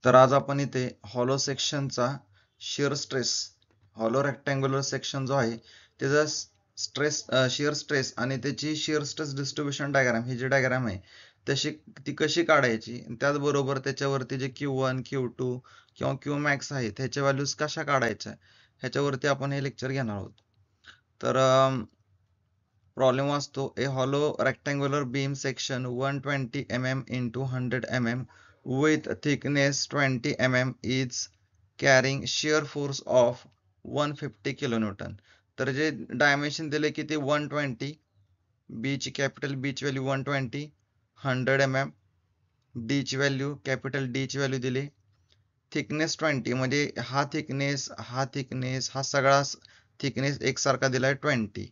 तर आज आपण इथे हॉलो सेक्शनचा shear stress, hollow rectangular section जो आहे त्याचा स्ट्रेस, शिअर स्ट्रेस आणि त्याची शिअर स्ट्रेस डिस्ट्रीब्युशन डायग्राम, ही जी डायग्राम आहे तशी ती कशी काढायची, त्याचबरोबर त्याच्यावरती जे Q1 Q2 किंवा Q मॅक्स आहे त्याच्या व्हॅल्यूज कशा काढायच्या ह्याच्यावरती आपण हे लेक्चर घेणार आहोत. तर प्रॉब्लेम वाचतो. A hollow rectangular beam section 120 mm into 100 mm with thickness 20 mm is carrying shear force of 150 kilonewton. तर जे डायमेन्शन दिले की ते 120, बी ची कॅपिटल बी ची व्हॅल्यू 120, 100 mm, डी ची व्हॅल्यू कॅपिटल डी ची व्हॅल्यू दिली, थिकनेस 20 म्हणजे हा सगळा थिकनेस एकसारखा दिलाय 20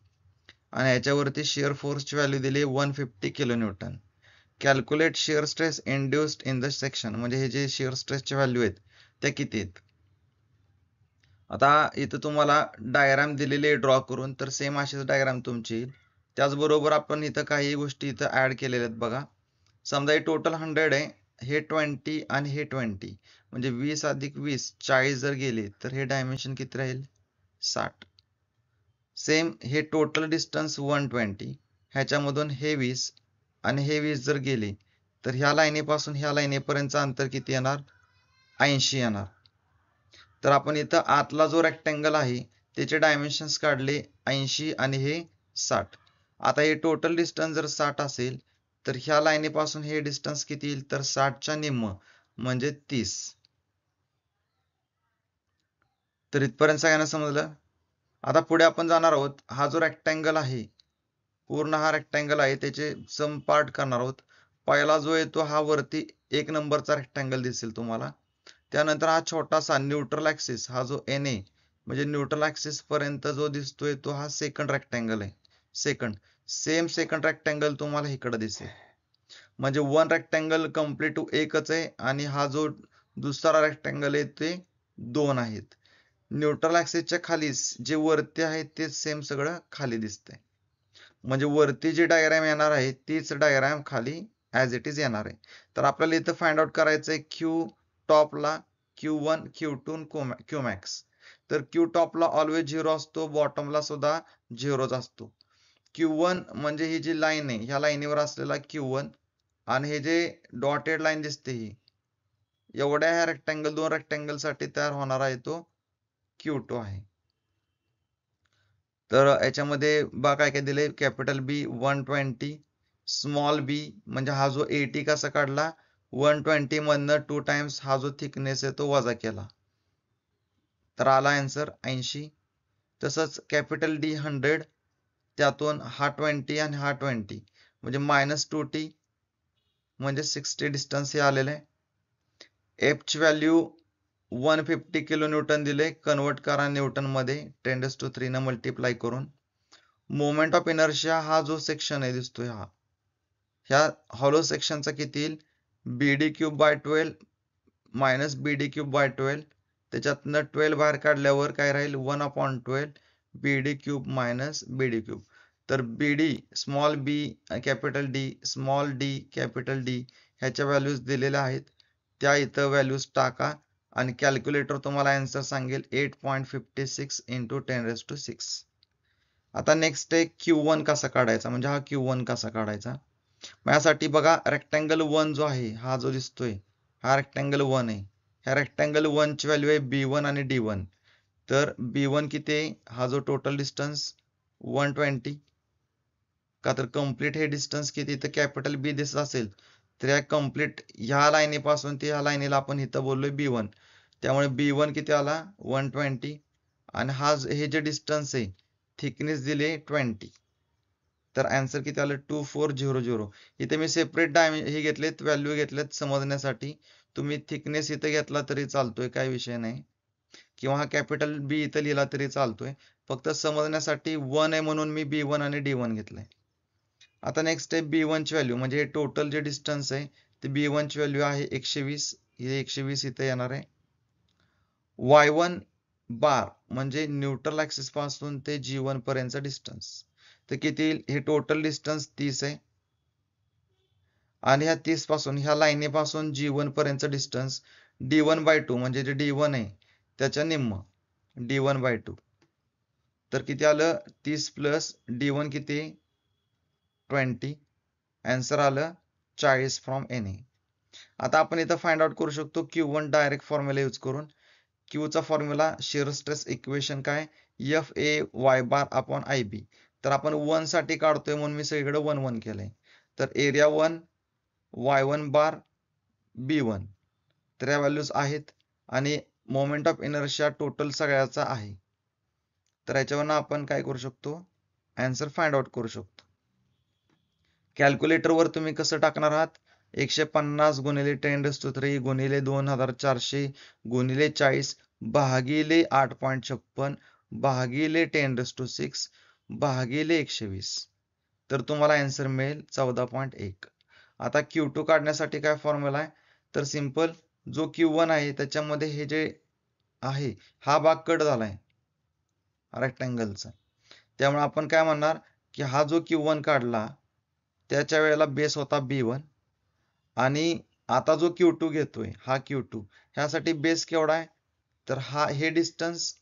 आणि याच्यावरती शिअर फोर्सची व्हॅल्यू दिली 150 kilo Newton. Calculate shear stress induced in the section, म्हणजे हे जे शिअर स्ट्रेसचे व्हॅल्यू आहेत त्या किती आहेत. आता इथं तुम्हाला डायग्राम दिलेली आहे ड्रॉ करून, तर सेम अशीच डायग्राम तुमची. त्याचबरोबर आपण इथं काही गोष्टी इथं ऍड केलेल्या आहेत बघा. समजा हे टोटल 100 आहे, हे 20 आणि हे 20, म्हणजे 20 अधिक 20 40 जर गेले तर हे डायमेन्शन किती राहील 60. सेम हे टोटल डिस्टन्स 120, ह्याच्यामधून हे 20 आणि हे 20 जर गेले तर ह्या लाईनीपासून ह्या लाईनीपर्यंतचं अंतर किती येणार 80 येणार. तर आपण इथं आतला जो रेक्टँगल आहे त्याचे डायमेन्शन्स काढले 80 आणि हे 60. आता हे टोटल डिस्टन्स जर 60 असेल तर ह्या लाईनीपासून हे डिस्टन्स किती येईल तर 60च्या निम्म म्हणजे 30. तर इथपर्यंत सगळ्यांना समजलं. आता पुढे आपण जाणार आहोत. हा जो रेक्टँगल आहे, पूर्ण हा रेक्टँगल आहे, त्याचे सम पार्ट करणार आहोत. पहिला जो येतो हा वरती 1 नंबरचा रेक्टँगल दिसेल तुम्हाला. त्यानंतर हा छोटासा न्यूट्रल ऍक्सिस, हा जो एन ए म्हणजे न्यूट्रल ऍक्सिस पर्यंत जो दिसतोय तो हा सेकंड रेक्टँगल आहे. सेम सेकंड रेक्टँगल तुम्हाला इकडे दिसेल. म्हणजे वन रेक्टँगल कम्प्लीट एकच आहे आणि हा जो दुसरा रेक्टँगल आहे ते 2 आहेत. न्यूट्रल ऍक्सिसच्या खाली जे वरती आहे ते सेम सगळं खाली दिसतंय. म्हणजे वरती जी डायग्राम येणार आहे तीच डायग्राम खाली ऍज इट इज येणार आहे. तर आपल्याला इथं फाइंड आउट करायचं आहे क्यू टॉपला Q1 Q2 Q मॅक्स. तर क्यू टॉपला ऑलवेज 0 असतो, बॉटमला सुद्धा 0 असतो. Q1 म्हणजे ही जी लाईन आहे ह्या लाईनीवर असलेला Q1 आणि हे जे डॉटेड लाईन दिसते ही एवढ्या ह्या रेक्टँगल 2 रेक्टँगल साठी तयार होणार आहे तो Q2 आहे. तर याच्यामध्ये बा काय काय दिले, कॅपिटल बी 120, स्मॉल बी म्हणजे हा जो 80 कसा काढला 120 मधनं 2 टाइम्स हा जो थिकनेस आहे तो वजा केला तर आला आन्सर 80. तसंच कॅपिटल डी 100, त्यातून हा 20 आणि हा 20 म्हणजे -2t म्हणजे 60 डिस्टन्स हे आलेलं आहे. एफ ची व्हॅल्यू 150 किलो न्यूटन दिले, कन्वर्ट करा न्यूटन मध्ये 10⁻³ न मल्टिप्लाय करून. मोमेंट ऑफ इनर्शिया हा जो सेक्शन आहे दिसतोय हा, ह्या हॉलो सेक्शनचा किती येईल BD cube by 12 minus BD cube by 12, त्याच्यातनं 12 बाहेर काढल्यावर काय राहील 1/12 BD cube minus BD cube. तर BD small B capital D small D capital D ह्याच्या व्हॅल्यूज दिलेल्या आहेत, त्या इथं व्हॅल्यूज टाका आणि कॅल्क्युलेटर तुम्हाला आन्सर सांगेल 8.56 इंटू 10⁻⁶. आता नेक्स्ट आहे Q1 कसा काढायचा, म्हणजे हा Q1 कसा काढायचा. यासाठी बघा रेक्टँगल 1 जो आहे हा जो दिसतोय हा रेक्टँगल 1 आहे. ह्या रेक्टँगल 1 ची व्हॅल्यू आहे B1 आणि D1. तर B1 किती आहे, हा जो टोटल डिस्टन्स 120, का तर कम्प्लीट हे डिस्टन्स किती तर कॅपिटल बी दिसत असेल तर या कम्प्लीट ह्या लाईनीपासून ते ह्या लाईनीला आपण इथं बोललोय B1, त्यामुळे B1 किती आला 120 आणि हा हे जे डिस्टन्स आहे थिकनेस दिले 20, तर आन्सर किती आलं 2400. इथे मी सेपरेट हे घेतलेत व्हॅल्यू घेतलेत समजण्यासाठी. तुम्ही थिकनेस इथे घेतला तरी चालतोय, काही विषय नाही, किंवा हा कॅपिटल बी इथं लिहिला तरी चालतोय. फक्त समजण्यासाठी 1 आहे म्हणून मी B1 आणि D1 घेतलंय. आता नेक्स्ट आहे B1 ची व्हॅल्यू, म्हणजे टोटल जे डिस्टन्स आहे ते B1 ची व्हॅल्यू आहे 120, हे 120 इथे येणार आहे. Y1 बार म्हणजे न्यूट्रल ऍक्सिस पासून ते G1 पर्यंतचा डिस्टन्स, तर किती येईल, हे टोटल डिस्टन्स 30 आहे आणि ह्या 30 पासून ह्या लाईनीपासून G1 पर्यंतचा डिस्टन्स D1/2 म्हणजे जे D1 आहे त्याच्या निम्म D1/2. तर किती आलं 30 प्लस D1 किती 20. आन्सर आलं 40 फ्रॉम NA. आता आपण इथं फाइंड आउट करू शकतो Q1 डायरेक्ट फॉर्म्युला यूज करून. Q चा फॉर्म्युला शिअर स्ट्रेस इक्वेशन काय FA y bar upon IB. तर आपण 1 साठी काढतोय म्हणून मी सगळीकडे 1 1 केलंय. तर एरिया 1 Y1 बार B1 तर या व्हॅल्यूज आहेत आणि मोमेंट ऑफ इनर्शिया टोटल सगळ्याचा आहे. तर याच्यावरनं आपण काय करू शकतो आन्सर फाइंड आउट करू शकतो. कॅल्क्युलेटरवर तुम्ही कसं टाकणार आहात 150 गुणिले 10³ गुणिले 2400 गुणिले 40 भागिले 8.56 भागिले 10⁶ भागिले 120. तर तुम्हाला आन्सर मिळेल 14.1. आता Q2 काढण्यासाठी काय फॉर्म्युला आहे तर सिंपल जो Q1 आहे त्याच्यामध्ये हे जे आहे हा भाग कट झालाय रेक्टँगलचा. त्यामुळे आपण काय म्हणणार की हा जो Q1 काढला त्याच्या वेळेला बेस होता B1 आणि आता जो Q2 घेतोय हा Q2 ह्यासाठी बेस केवढा आहे तर हे डिस्टन्स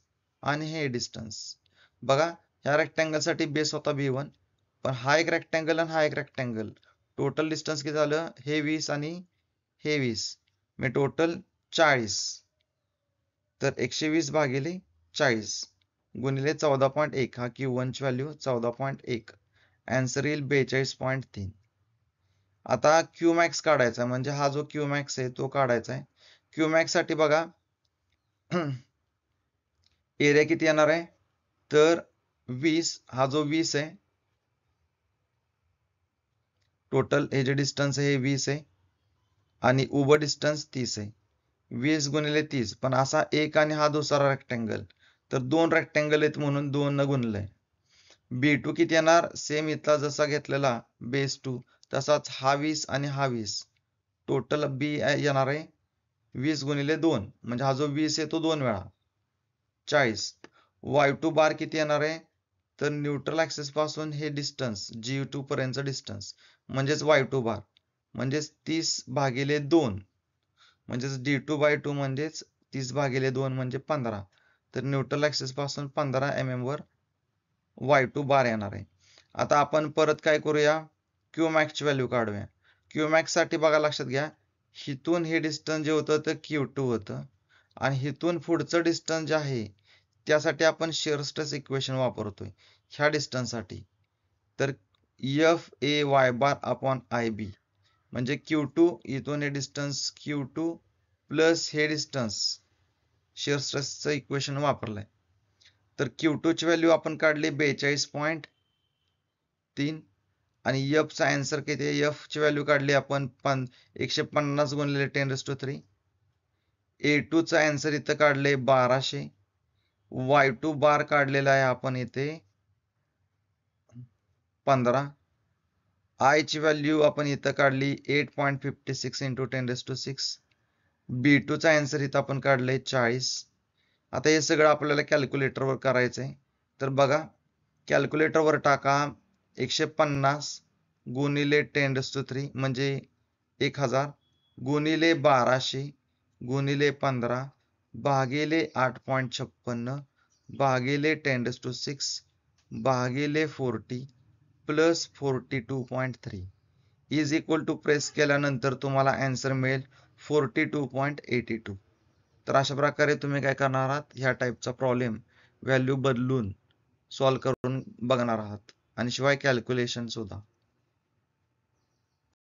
आणि हे डिस्टन्स. बघा ह्या रेक्टँगल साठी बेस होता B1 पण हा एक रेक्टँगल आणि हा एक रेक्टँगल टोटल डिस्टन्स किती झालं हे 20 आणि हे 20 मी टोटल 40. तर 120 भागिले 40 गुणिले 14.1 हा Q1 ची व्हॅल्यू 14.1. आन्सर येईल 42.3. आता Qmax काढायचा म्हणजे हा जो Qmax आहे तो काढायचा आहे. Qmax साठी बघा एरिया किती येणार आहे तर 20 हा जो 20 आहे टोटल हे जे डिस्टन्स आहे हे 20 आहे आणि उभं डिस्टन्स 30 आहे. 20 गुणिले 30 पण असा एक आणि हा दुसरा रेक्टँगल तर 2 रेक्टँगल आहेत म्हणून 2 न गुणलंय. B2 किती येणार सेम इथला जसा घेतलेला बेस 2 तसाच हा 20 आणि हा 20 टोटल B येणार आहे 20 गुणिले 2 म्हणजे हा जो 20 आहे तो 2 वेळा 40. Y2 बार किती येणार आहे तर न्यूट्रल ऍक्सिस पासून हे डिस्टन्स G2 पर्यंत डिस्टन्स म्हणजेच Y2 बार म्हणजेच 30 भागिले 2 म्हणजेच D2/2 म्हणजेच 30 भागिले 2 म्हणजे 15. तर न्यूट्रल ऍक्सिस पासून 15 mm वर Y2 बार येणार आहे. आता आपण परत काय करूया Qmax ची व्हॅल्यू काढूया. Qmax साठी बघा लक्षात घ्या हिथून हे डिस्टन्स जे होतं ते Q2 होतं आणि हिथून पुढचं डिस्टन्स जे आहे त्यासाठी आपण शिअर स्ट्रेस इक्वेशन वापरतोय ह्या डिस्टन्स साठी. तर FA y bar upon IB म्हणजे Q2 इथून हे डिस्टन्स Q2 प्लस हे डिस्टन्स शिअर स्ट्रेसचं इक्वेशन वापरलंय. तर Q2 ची व्हॅल्यू आपण काढली 42.3 आणि F चा आन्सर किती आहे F ची व्हॅल्यू काढली आपण 150 गुणिले 10⁻³ A2 चा आन्सर इथं काढले 1200. Y2 बार काढलेला आहे आपण इथे 15. I ची व्हॅल्यू आपण इथं काढली 8.56 इंटू 10⁶. B2 चा आन्सर इथं आपण काढले 40. आता हे सगळं आपल्याला कॅल्क्युलेटरवर करायचंय. तर बघा कॅल्क्युलेटरवर टाका 150 गुणिले 10⁻³ म्हणजे 1000 गुणिले 1200 गुणिले 15 भागिले 8.56 भागिले 10⁶ भागिले 40 plus 42.3 is equal to press केल्यानंतर तुम्हाला आन्सर मिळेल 42.82. तर अशा प्रकारे तुम्ही काय करणार आहात ह्या टाईपचा प्रॉब्लेम व्हॅल्यू बदलून सॉल्व्ह करून बघणार आहात आणि शिवाय कॅल्क्युलेशन सुद्धा.